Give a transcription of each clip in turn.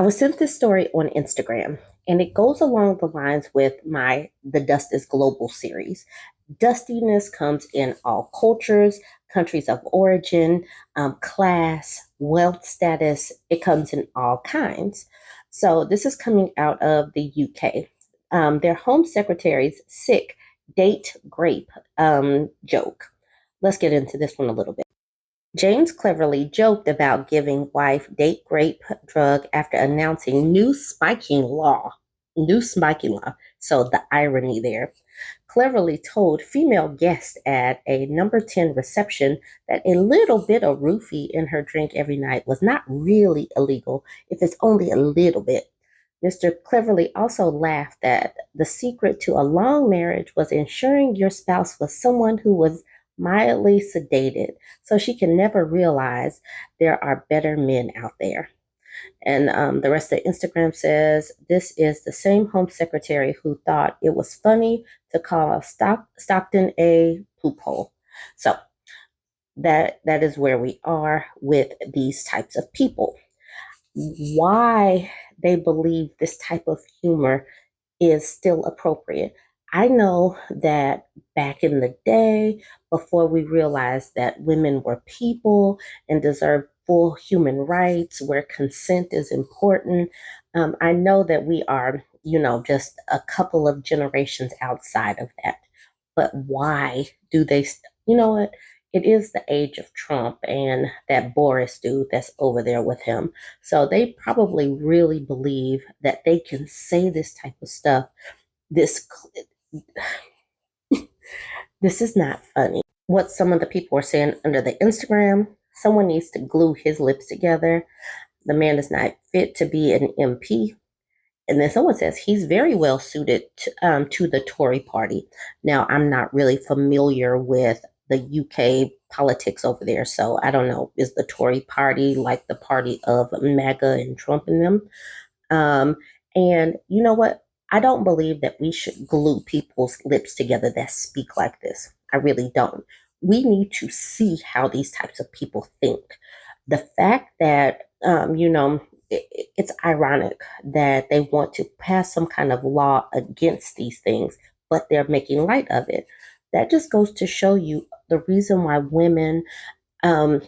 I was sent this story on Instagram, and it goes along the lines with my The Dust is Global series. Dustiness comes in all cultures, countries of origin, class, wealth status. It comes in all kinds. So this is coming out of the UK. Their Home Secretary's sick date grape joke. Let's get into this one a little bit. James cleverly joked about giving wife date grape drug after announcing new spiking law. New spiking law. So the irony there. Cleverly told female guests at a number 10 reception that a little bit of roofie in her drink every night was not really illegal if it's only a little bit. Mr. Cleverly also laughed that the secret to a long marriage was ensuring your spouse was someone who was mildly sedated so she can never realize there are better men out there. And the rest of the Instagram says, this is the same home secretary who thought it was funny to call Stockton a poop hole. So that is where we are with these types of people. Why they believe this type of humor is still appropriate. I know that back in the day, before we realized that women were people and deserve full human rights, where consent is important, I know that we are, just a couple of generations outside of that. But why do they, you know what? It is the age of Trump and that Boris dude that's over there with him. So they probably really believe that they can say this type of stuff. This this is not funny. What some of the people are saying under the Instagram, someone needs to glue his lips together. The man is not fit to be an MP. And then someone says he's very well suited to the Tory party. Now, I'm not really familiar with the UK politics over there, so I don't know. Is the Tory party like the party of MAGA and Trump and them? Um, and you know what? I don't believe that we should glue people's lips together that speak like this. I really don't. We need to see how these types of people think. The fact that, it's ironic that they want to pass some kind of law against these things, but they're making light of it. That just goes to show you the reason why women, um,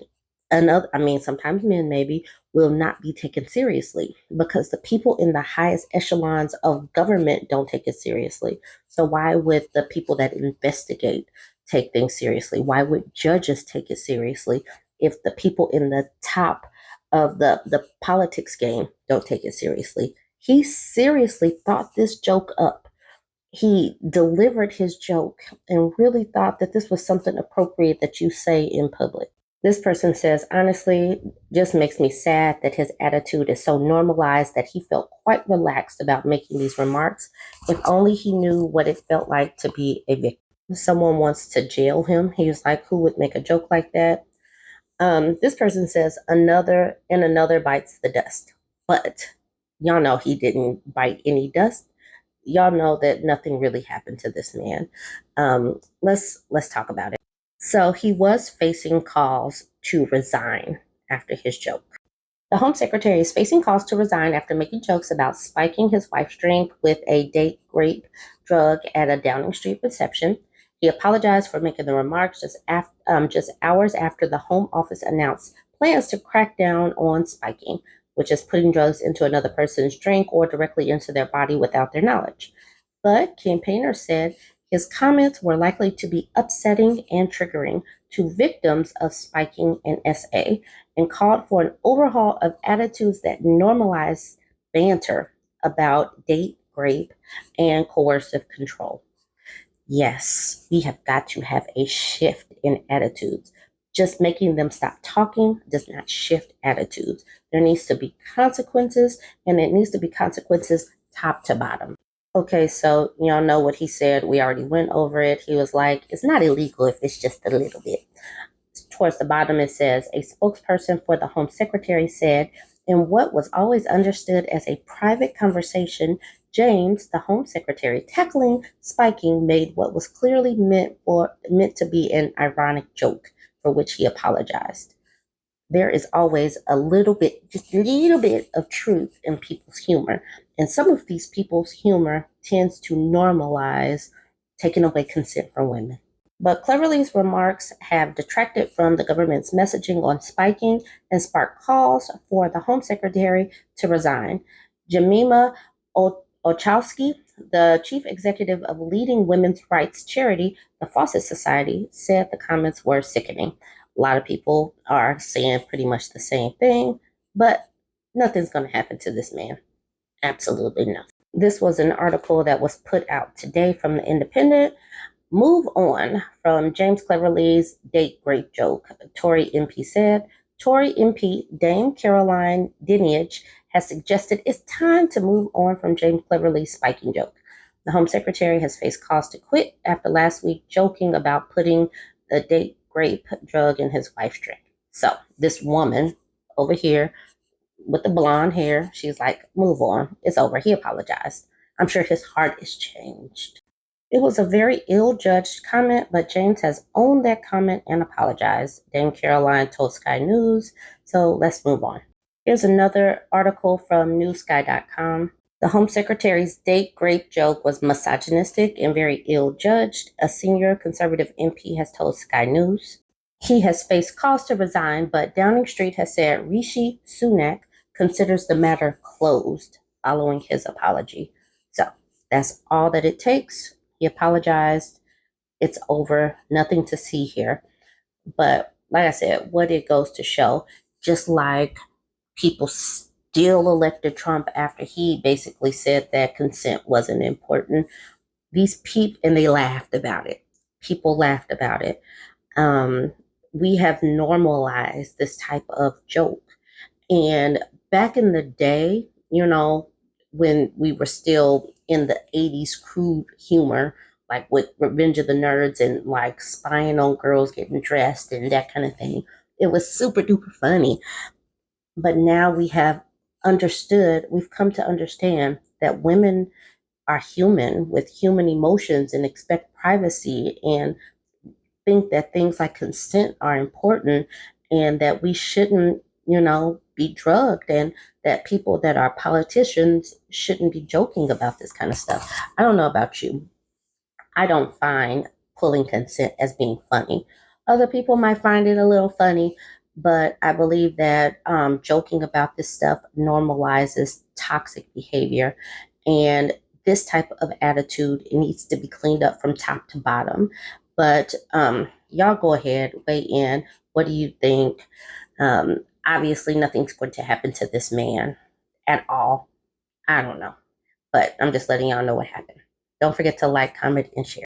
sometimes men maybe will not be taken seriously because the people in the highest echelons of government don't take it seriously. So why would the people that investigate take things seriously? Why would judges take it seriously if the people in the top of the politics game don't take it seriously? He seriously thought this joke up. He delivered his joke and really thought that this was something appropriate that you say in public. This person says, honestly, just makes me sad that his attitude is so normalized that he felt quite relaxed about making these remarks. If only he knew what it felt like to be a victim. Someone wants to jail him. He was like, who would make a joke like that? This person says, another bites the dust. But y'all know he didn't bite any dust. Y'all know that nothing really happened to this man. Let's talk about it. So he was facing calls to resign after his joke. The Home Secretary is facing calls to resign after making jokes about spiking his wife's drink with a date grape drug at a Downing Street reception. He apologized for making the remarks just hours after the Home Office announced plans to crack down on spiking, which is putting drugs into another person's drink or directly into their body without their knowledge. But campaigners said his comments were likely to be upsetting and triggering to victims of spiking and SA and called for an overhaul of attitudes that normalize banter about date rape and coercive control. Yes, we have got to have a shift in attitudes. Just making them stop talking does not shift attitudes. There needs to be consequences, and it needs to be consequences top to bottom. Okay, so y'all know what he said. We already went over it. He was like, it's not illegal if it's just a little bit. Towards the bottom, it says, a spokesperson for the Home Secretary said, in what was always understood as a private conversation, James, the Home Secretary, tackling spiking made what was clearly meant to be an ironic joke, for which he apologized. there is always a little bit, just a little bit of truth in people's humor. And some of these people's humor tends to normalize taking away consent from women. But Cleverly's remarks have detracted from the government's messaging on spiking and sparked calls for the Home Secretary to resign. Jemima Ochowski, the chief executive of leading women's rights charity, the Fawcett Society, said the comments were sickening. A lot of people are saying pretty much the same thing, but nothing's going to happen to this man. Absolutely nothing. This was an article that was put out today from The Independent. Move on from James Cleverly's date rape joke, Tory MP said. Tory MP Dame Caroline Dinenage has suggested it's time to move on from James Cleverly's spiking joke. The Home Secretary has faced calls to quit after last week joking about putting the date rape drug in his wife's drink. So this woman over here with the blonde hair, she's like, move on. It's over. He apologized. I'm sure his heart is changed. It was a very ill-judged comment, but James has owned that comment and apologized, Dame Caroline told Sky News. So let's move on. Here's another article from newsky.com. The Home Secretary's date rape joke was misogynistic and very ill-judged, a senior conservative MP has told Sky News. He has faced calls to resign, but Downing Street has said Rishi Sunak considers the matter closed following his apology. So that's all that it takes. He apologized. It's over. Nothing to see here. But like I said, what it goes to show, just like people still elected Trump after he basically said that consent wasn't important, these people, and they laughed about it. People laughed about it. We have normalized this type of joke. And back in the day, when we were still in the 80s crude humor, like with Revenge of the Nerds and like spying on girls getting dressed and that kind of thing, it was super duper funny. But now we've come to understand that women are human with human emotions and expect privacy and think that things like consent are important and that we shouldn't, be drugged, and that people that are politicians shouldn't be joking about this kind of stuff. I don't know about you. I don't find pulling consent as being funny. Other people might find it a little funny, but I believe that joking about this stuff normalizes toxic behavior. And this type of attitude needs to be cleaned up from top to bottom. But y'all go ahead, weigh in. What do you think? Obviously, nothing's going to happen to this man at all. I don't know. But I'm just letting y'all know what happened. Don't forget to like, comment, and share.